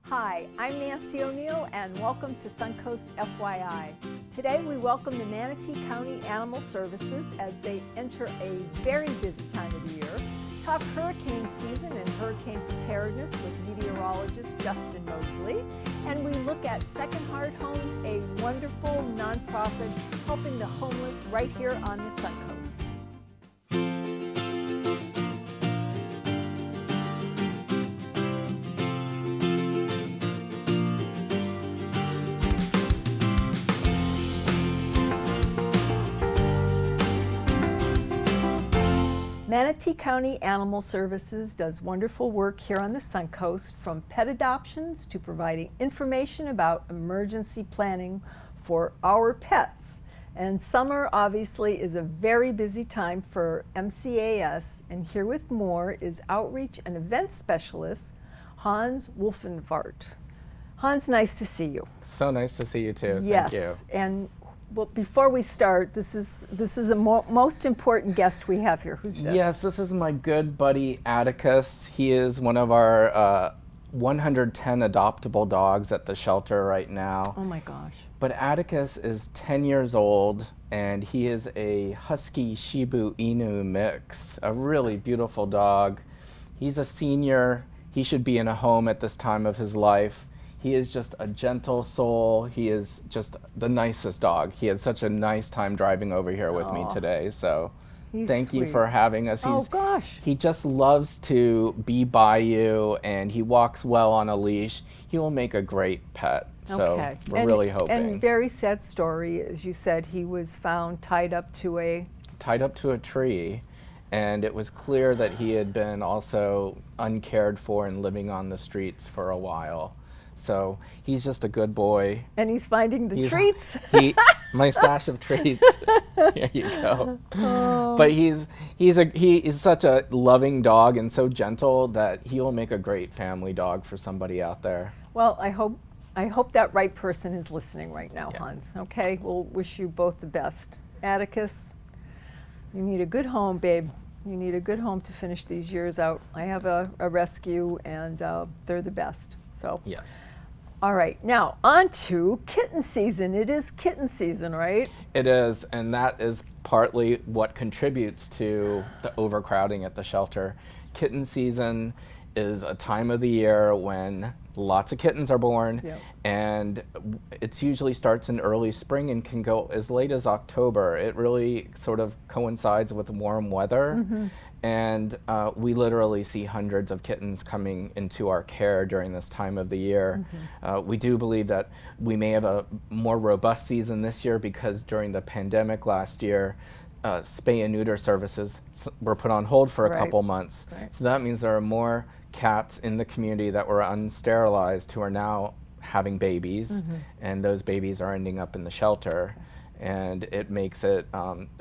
Hi, I'm Nancy O'Neill and welcome to Suncoast FYI. Today we welcome the Manatee County Animal Services as they enter a very busy time of the year, talk hurricane season and hurricane preparedness with meteorologist Justin Mosley, and we look at Second Heart Homes, a wonderful nonprofit helping the homeless right here on the Suncoast. Manatee County Animal Services does wonderful work here on the Suncoast, from pet adoptions to providing information about emergency planning for our pets. And summer obviously is a very busy time for MCAS, and here with more is outreach and events specialist Hans Wolfenwart. Hans, nice to see you. So nice to see you too. Yes, Thank you. And well, before we start, this is a most important guest we have here. Who's this? Yes, this is my good buddy Atticus. He is one of our 110 adoptable dogs at the shelter right now. Oh my gosh. But Atticus is 10 years old, and he is a Husky Shiba Inu mix, a really beautiful dog. He's a senior. He should be in a home at this time of his life. He is just a gentle soul. He is just the nicest dog. He had such a nice time driving over here with me today. So thank you for having us. Oh gosh. He just loves to be by you, and he walks well on a leash. He will make a great pet. So we're really hoping. And very sad story, as you said, he was found tied up to a tree. And it was clear that he had been also uncared for and living on the streets for a while. So he's just a good boy. And he's finding the treats. My stash of treats. Here you go. Oh. But he is such a loving dog and so gentle that he will make a great family dog for somebody out there. Well, I hope that right person is listening right now, Hans. Okay, we'll wish you both the best. Atticus, you need a good home, babe. You need a good home to finish these years out. I have a rescue, and they're the best. So yes. All right, now on to kitten season. It is kitten season, right? It is, and that is partly what contributes to the overcrowding at the shelter. Kitten season is a time of the year when lots of kittens are born, and it usually starts in early spring and can go as late as October. It really sort of coincides with warm weather. And we literally see hundreds of kittens coming into our care during this time of the year. We do believe that we may have a more robust season this year because during the pandemic last year, spay and neuter services were put on hold for a couple months. So that means there are more cats in the community that were unsterilized who are now having babies, and those babies are ending up in the shelter. And it makes it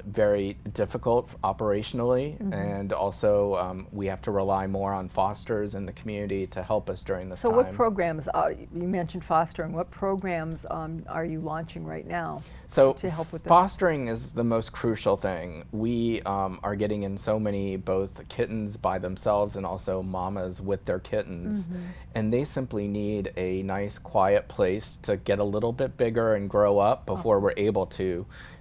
very difficult operationally, and also we have to rely more on fosters in the community to help us during this time. So what programs, you mentioned fostering, what programs are you launching right now to help with this? Fostering is the most crucial thing. We are getting in so many both kittens by themselves and also mamas with their kittens, and they simply need a nice quiet place to get a little bit bigger and grow up before we're able to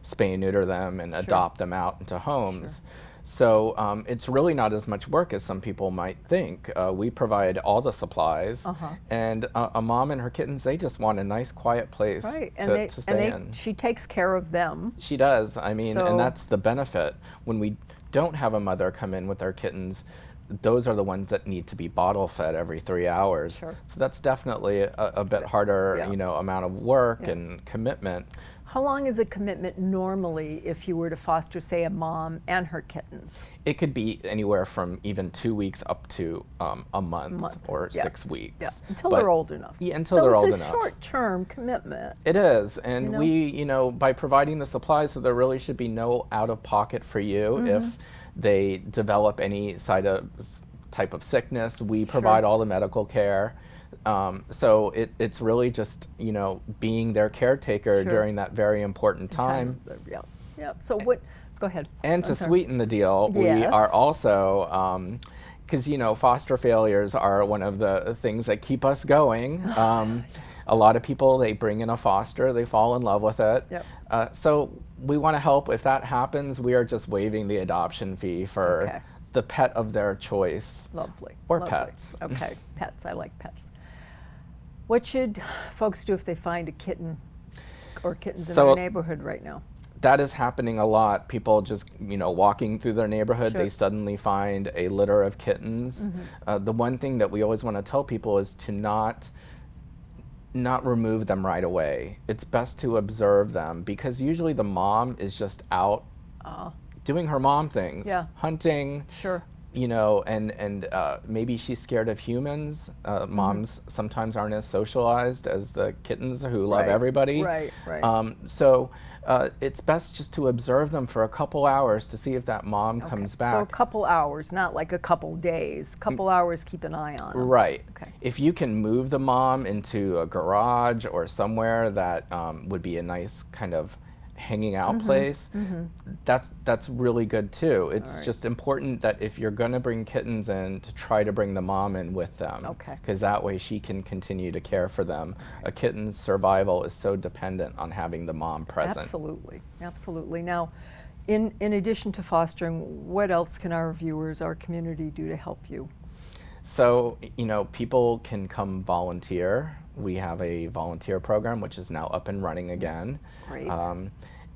spay and neuter them and adopt them out into homes. So it's really not as much work as some people might think. We provide all the supplies, and a mom and her kittens, they just want a nice quiet place to stay in. She takes care of them. She does. I mean, and that's the benefit. When we don't have a mother come in with our kittens, those are the ones that need to be bottle fed every 3 hours. So that's definitely a bit harder, amount of work and commitment. How long is a commitment normally if you were to foster, say, a mom and her kittens? It could be anywhere from even 2 weeks up to a month or 6 weeks. Until they're old enough. Yeah, until they're old enough. So it's a short-term commitment. It is, and we, by providing the supplies, so there really should be no out-of-pocket for you if they develop any type of sickness. We provide all the medical care. So it's really just, being their caretaker during that very important time. So what, go ahead. And to sweeten the deal, we are also because foster failures are one of the things that keep us going. A lot of people, they bring in a foster, they fall in love with it. Yep. So we want to help. If that happens, we are just waiving the adoption fee for the pet of their choice. Lovely. Or Lovely. pets. Okay, pets. I like pets. What should folks do if they find a kitten or kittens in their neighborhood right now? That is happening a lot. People just, walking through their neighborhood, they suddenly find a litter of kittens. The one thing that we always want to tell people is to not remove them right away. It's best to observe them, because usually the mom is just out doing her mom things, hunting, and maybe she's scared of humans. Moms sometimes aren't as socialized as the kittens who love everybody. Right. So it's best just to observe them for a couple hours to see if that mom comes back. So a couple hours, not like a couple days. Couple hours, keep an eye on them. Right. Okay. If you can move the mom into a garage or somewhere that would be a nice kind of hanging out place, that's really good too. It's just important that if you're going to bring kittens in, to try to bring the mom in with them. Okay. Because that way she can continue to care for them. A kitten's survival is so dependent on having the mom present. Absolutely. Now, in addition to fostering, what else can our viewers, our community do to help you? So, people can come volunteer. We have a volunteer program, which is now up and running again. Great.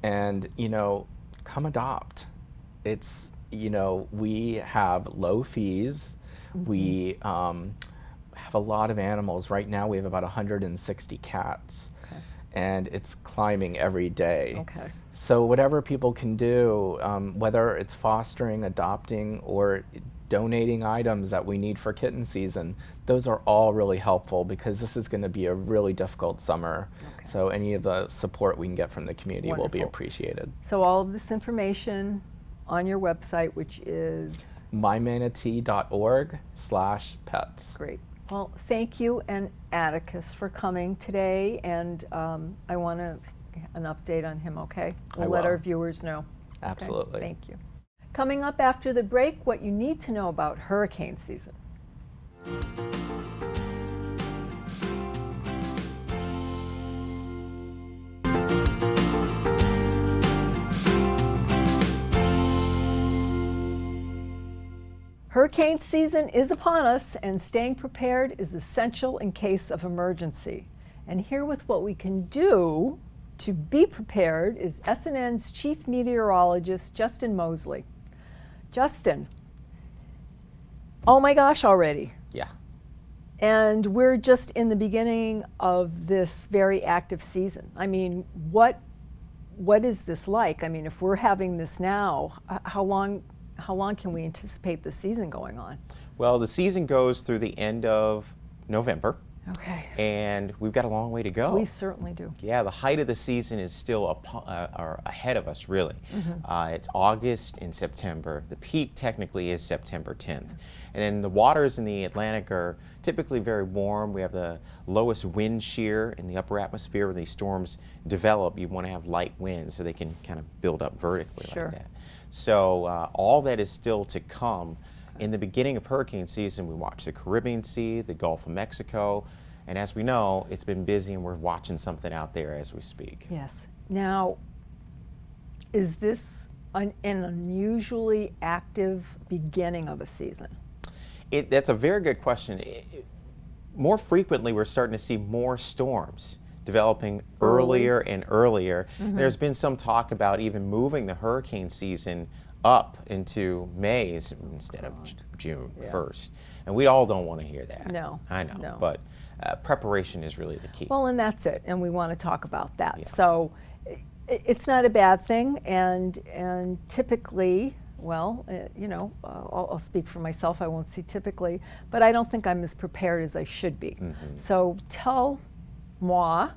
And, come adopt. It's, we have low fees. We have a lot of animals. Right now we have about 160 cats. And it's climbing every day. So whatever people can do, whether it's fostering, adopting, or donating items that we need for kitten season, those are all really helpful, because this is going to be a really difficult summer. So any of the support we can get from the community will be appreciated. So all of this information on your website, which is mymanatee.org/pets. Great. Well, thank you and Atticus for coming today, and I want an update on him, okay? We'll let our viewers know. Absolutely. Okay? Thank you. Coming up after the break, what you need to know about hurricane season. Hurricane season is upon us, and staying prepared is essential in case of emergency. And here with what we can do to be prepared is SNN's Chief Meteorologist, Justin Mosley. Justin, oh my gosh, already. Yeah. And we're just in the beginning of this very active season. I mean, what is this like? I mean, if we're having this now, how long can we anticipate the season going on? Well, the season goes through the end of November. Okay. And we've got a long way to go. We certainly do. Yeah, the height of the season is still ahead of us, really. It's August and September. The peak technically is September 10th. And then the waters in the Atlantic are typically very warm. We have the lowest wind shear in the upper atmosphere. When these storms develop, you want to have light winds so they can kind of build up vertically like that. So all that is still to come. In the beginning of hurricane season, we watch the Caribbean Sea, the Gulf of Mexico, and as we know, it's been busy and we're watching something out there as we speak. Yes. Now, is this an unusually active beginning of a season? That's a very good question. More frequently, we're starting to see more storms developing earlier and earlier. There's been some talk about even moving the hurricane season up into May instead of June 1st. And we all don't want to hear that. No. I know. No. But preparation is really the key. Well, and that's it. And we want to talk about that. So it's not a bad thing. And typically, well, I'll speak for myself. I won't say typically. But I don't think I'm as prepared as I should be. So tell moi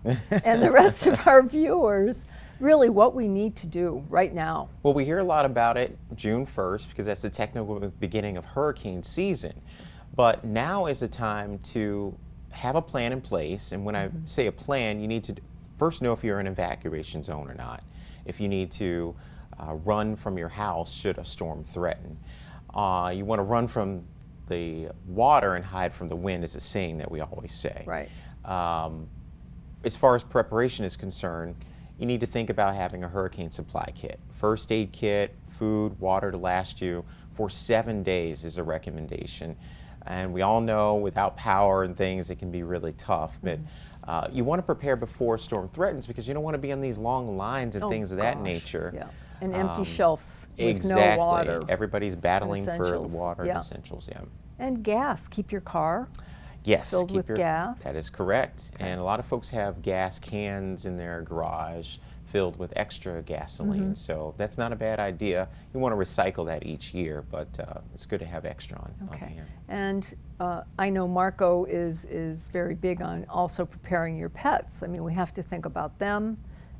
and the rest of our viewers really what we need to do right now. Well, we hear a lot about it June 1st because that's the technical beginning of hurricane season. But now is the time to have a plan in place. And when I say a plan, you need to first know if you're in an evacuation zone or not. If you need to run from your house should a storm threaten. You want to run from the water and hide from the wind is a saying that we always say. Right. As far as preparation is concerned, you need to think about having a hurricane supply kit. First aid kit, food, water to last you for 7 days is a recommendation. And we all know without power and things, it can be really tough. But you want to prepare before a storm threatens, because you don't want to be on these long lines and things of that nature. Yeah. And empty shelves with Exactly. no water. Everybody's battling for the essentials. water Yeah. and essentials. Yeah. And gas. Keep your car Yes, filled with gas. That is correct. And a lot of folks have gas cans in their garage filled with extra gasoline. So that's not a bad idea. You want to recycle that each year, but it's good to have extra on hand. And I know Marco is very big on also preparing your pets. I mean, we have to think about them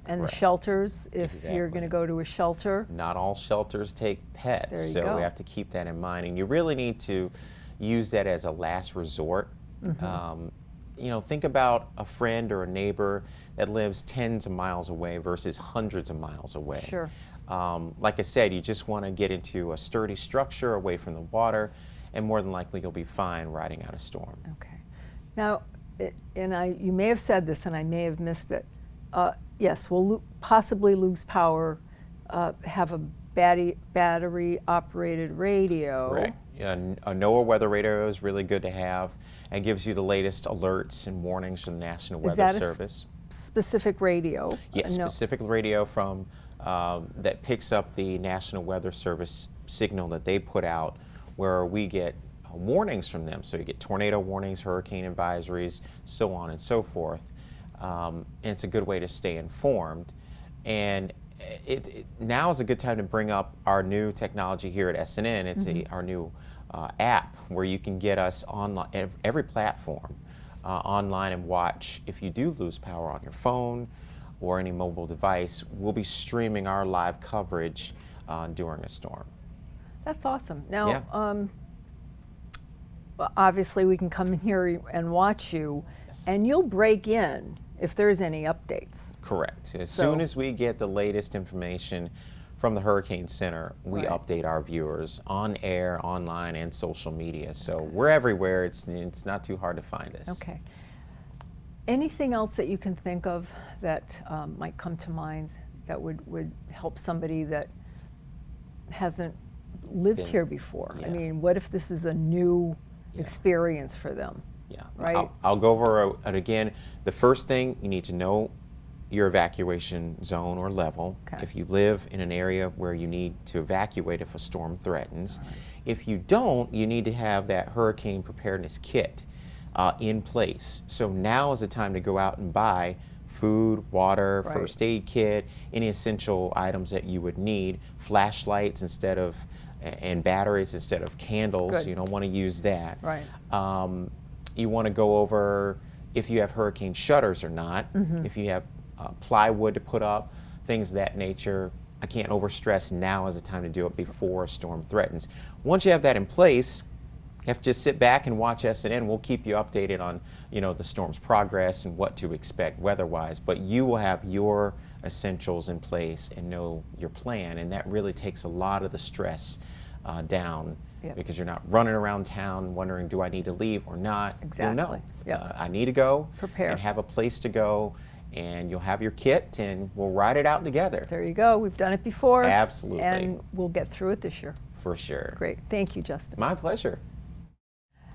and Correct. the shelters if you're Exactly. going to go to a shelter. Not all shelters take pets, There you so go. we have to keep that in mind. And you really need to use that as a last resort. You know, think about a friend or a neighbor that lives tens of miles away versus hundreds of miles away. Sure. Like I said, you just want to get into a sturdy structure away from the water, and more than likely you'll be fine riding out a storm. Okay. Now, you may have said this and I may have missed it. Yes, we'll possibly lose power, have a battery-operated radio. Correct. A Noaa weather radio is really good to have, and gives you the latest alerts and warnings from the National Weather that a Service. Specific radio? Yes, specific radio from that picks up the National Weather Service signal that they put out, where we get warnings from them. So you get tornado warnings, hurricane advisories, so on and so forth. And it's a good way to stay informed. And now is a good time to bring up our new technology here at SNN. It's our new app where you can get us online, every platform online, and watch. If you do lose power on your phone or any mobile device, we'll be streaming our live coverage during a storm. That's awesome. Now, Yeah. Obviously we can come in here and watch you, and you'll break in if there's any updates. Correct. As soon as we get the latest information from the Hurricane Center, we Right. update our viewers on air, online, and social media. So we're everywhere. It's not too hard to find us. Okay. Anything else that you can think of that might come to mind that would help somebody that hasn't lived here before? I yeah. mean, what if this is a new experience for them? Yeah. Right? I'll go over it again. The first thing, you need to know your evacuation zone or level. Okay. If you live in an area where you need to evacuate if a storm threatens. If you don't, you need to have that hurricane preparedness kit in place. So now is the time to go out and buy food, water, Right. first aid kit, any essential items that you would need, flashlights and batteries instead of candles. Good. You don't want to use that. Right. You want to go over if you have hurricane shutters or not, if you have plywood to put up, things of that nature. I can't overstress, now is the time to do it before a storm threatens. Once you have that in place, you have to just sit back and watch SNN. We'll keep you updated on the storm's progress and what to expect weather-wise, but you will have your essentials in place and know your plan, and that really takes a lot of the stress down. Yep. Because you're not running around town wondering, do I need to leave or not? You'll know. Exactly. Yep. I need to go. Prepare. And have a place to go, and you'll have your kit, and we'll ride it out together. There you go. We've done it before. Absolutely. And we'll get through it this year. For sure. Great. Thank you, Justin. My pleasure.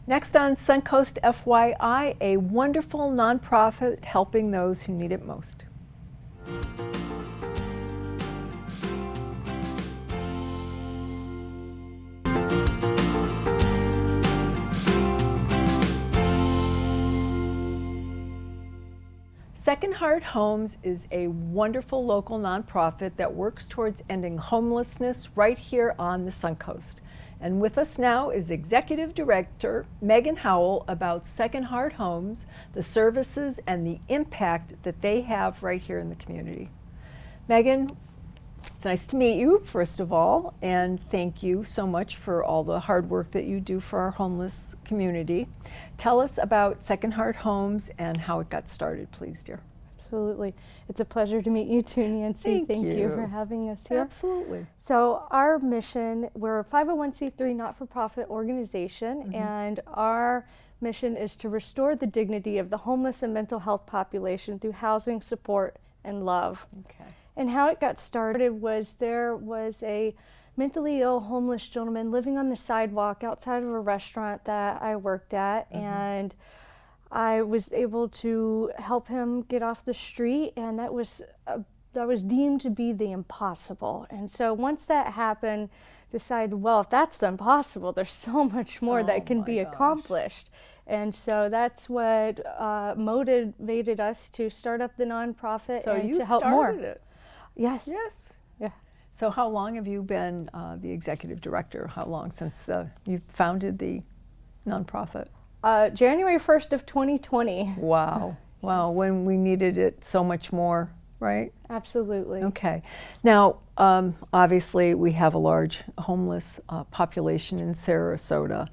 Next on Suncoast FYI, a wonderful nonprofit helping those who need it most. Second Heart Homes is a wonderful local nonprofit that works towards ending homelessness right here on the Suncoast. And with us now is Executive Director Megan Howell about Second Heart Homes, the services and the impact that they have right here in the community. Megan, it's nice to meet you, first of all, and thank you so much for all the hard work that you do for our homeless community. Tell us about Second Heart Homes and how it got started, please, dear. Absolutely. It's a pleasure to meet you too, Nancy. Thank you you. for having us here. Absolutely. So our mission, we're a 501c3 not-for-profit organization, and our mission is to restore the dignity of the homeless and mental health population through housing, support, and love. Okay. And how it got started was there was a mentally ill homeless gentleman living on the sidewalk outside of a restaurant that I worked at, and I was able to help him get off the street, and that was deemed to be the impossible. And so once that happened, decided, well, if that's the impossible, there's so much more that can be accomplished. And so that's what motivated us to start up the nonprofit and to help more. So you started it. Yes. Yes. Yeah. So how long have you been the executive director? How long since you founded the nonprofit? January 1st of 2020. Wow. Wow. When we needed it so much more, right? Absolutely. Okay. Now, obviously, we have a large homeless population in Sarasota.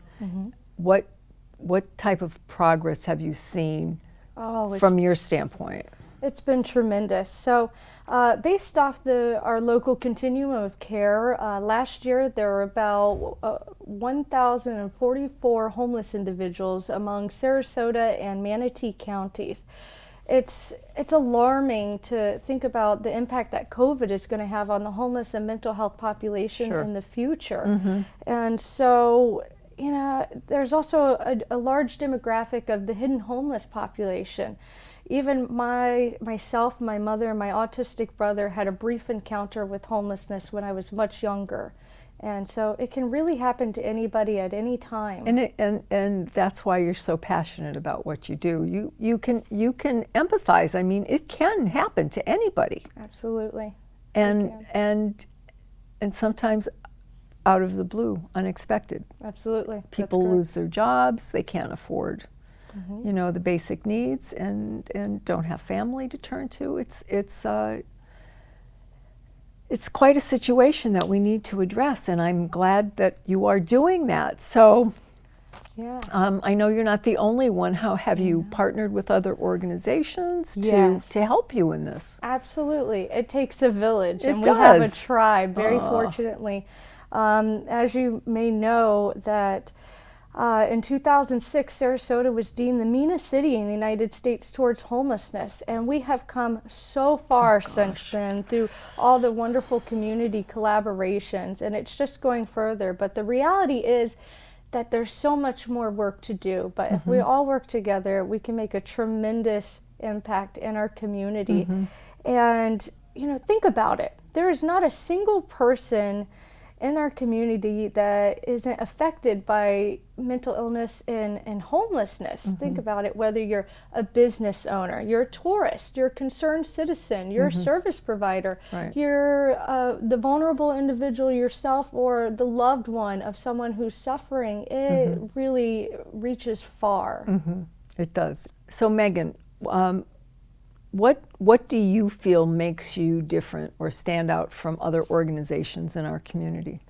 What type of progress have you seen from your standpoint? It's been tremendous. So based off our local continuum of care, last year there were about 1,044 homeless individuals among Sarasota and Manatee counties. It's alarming to think about the impact that COVID is going to have on the homeless and mental health population in the future. And so, you know, there's also a large demographic of the hidden homeless population. Even myself, my mother, and my autistic brother had a brief encounter with homelessness when I was much younger. And so it can really happen to anybody at any time. And that's why you're so passionate about what you do. You can empathize. I mean, it can happen to anybody. Absolutely. And sometimes out of the blue, unexpected. Absolutely. People lose their jobs, they can't afford you know, the basic needs, and don't have family to turn to. It's quite a situation that we need to address, and I'm glad that you are doing that. So yeah. I know you're not the only one. How have you partnered with other organizations Yes. to help you in this? Absolutely. It takes a village, and It we have a does. tribe, very fortunately. As you may know, that in 2006, Sarasota was deemed the meanest city in the United States towards homelessness, and we have come so far since then through all the wonderful community collaborations, and it's just going further. But the reality is that there's so much more work to do, but if we all work together, we can make a tremendous impact in our community. And, you know, think about it. There is not a single person in our community that isn't affected by mental illness and homelessness. Think about it, whether you're a business owner, you're a tourist, you're a concerned citizen, you're a service provider, you're the vulnerable individual yourself, or the loved one of someone who's suffering. It really reaches far. It does. So Megan, what do you feel makes you different or stand out from other organizations in our community?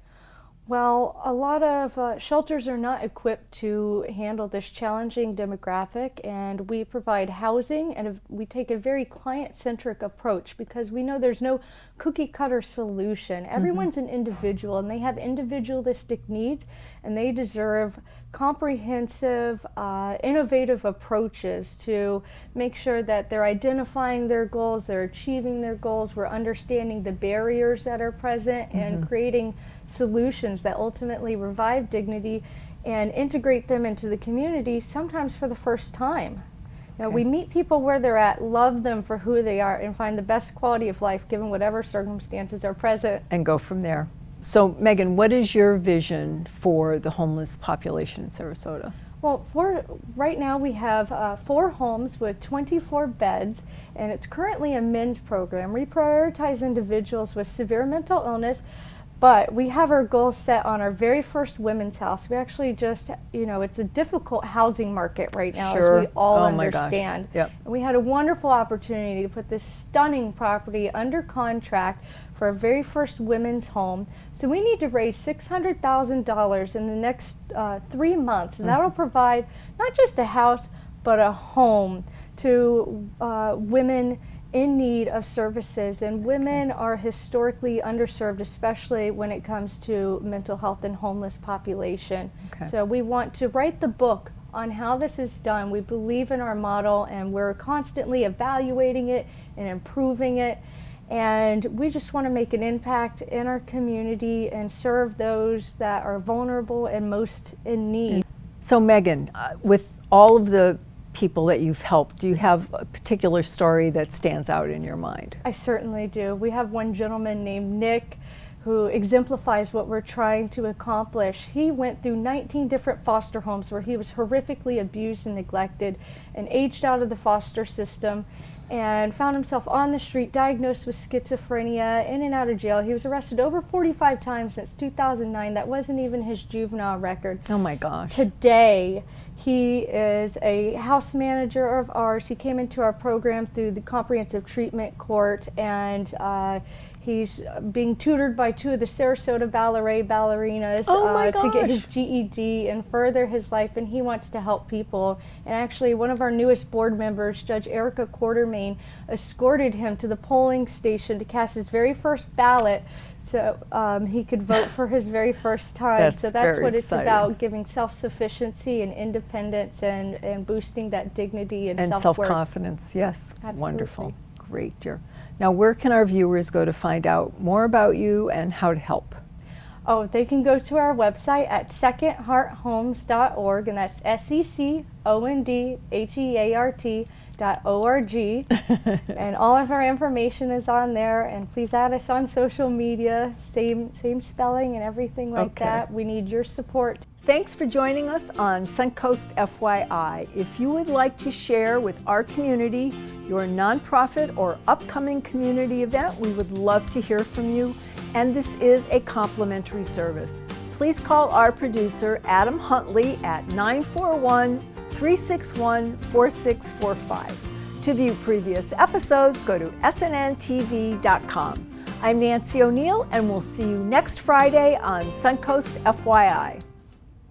Well, a lot of shelters are not equipped to handle this challenging demographic, and we provide housing, and we take a very client-centric approach because we know there's no cookie-cutter solution. Everyone's an individual, and they have individualistic needs, and they deserve comprehensive, innovative approaches to make sure that they're identifying their goals, they're achieving their goals, we're understanding the barriers that are present, and creating solutions that ultimately revive dignity and integrate them into the community, sometimes for the first time. You know, we meet people where they're at, love them for who they are, and find the best quality of life given whatever circumstances are present. And go from there. So Megan, what is your vision for the homeless population in Sarasota? Well, right now we have 4 homes with 24 beds, and it's currently a men's program. We prioritize individuals with severe mental illness, but we have our goals set on our very first women's house. We actually just, you know, it's a difficult housing market right now, as we all understand. Yep. And we had a wonderful opportunity to put this stunning property under contract for our very first women's home. So we need to raise $600,000 in the next 3 months, and that'll provide not just a house, but a home to women in need of services, and women are historically underserved, especially when it comes to mental health and homeless population. Okay. So we want to write the book on how this is done. We believe in our model, and we're constantly evaluating it and improving it, and we just want to make an impact in our community and serve those that are vulnerable and most in need. So Megan, with all of the people that you've helped, do you have a particular story that stands out in your mind? I certainly do. We have one gentleman named Nick who exemplifies what we're trying to accomplish. He went through 19 different foster homes where he was horrifically abused and neglected and aged out of the foster system and found himself on the street, diagnosed with schizophrenia, in and out of jail. He was arrested over 45 times since 2009. That wasn't even his juvenile record. Oh my gosh. Today, he is a house manager of ours. He came into our program through the Comprehensive Treatment Court, and he's being tutored by two of the Sarasota ballet ballerinas to get his GED and further his life, and he wants to help people. And actually, one of our newest board members, Judge Erica Quartermain, escorted him to the polling station to cast his very first ballot so he could vote for his very first time. So that's very what it's exciting. about, giving self-sufficiency and independence and boosting that dignity and self-worth. Self-confidence, yes. Absolutely. Wonderful. Great, dear. Now, where can our viewers go to find out more about you and how to help? Oh, they can go to our website at secondhearthomes.org, and that's secondheart.org. And all of our information is on there, and please add us on social media, same spelling and everything like that. We need your support. Thanks for joining us on Suncoast FYI. If you would like to share with our community your nonprofit or upcoming community event, we would love to hear from you, and this is a complimentary service. Please call our producer, Adam Huntley, at 941-361-4645. To view previous episodes, go to snntv.com. I'm Nancy O'Neill, and we'll see you next Friday on Suncoast FYI.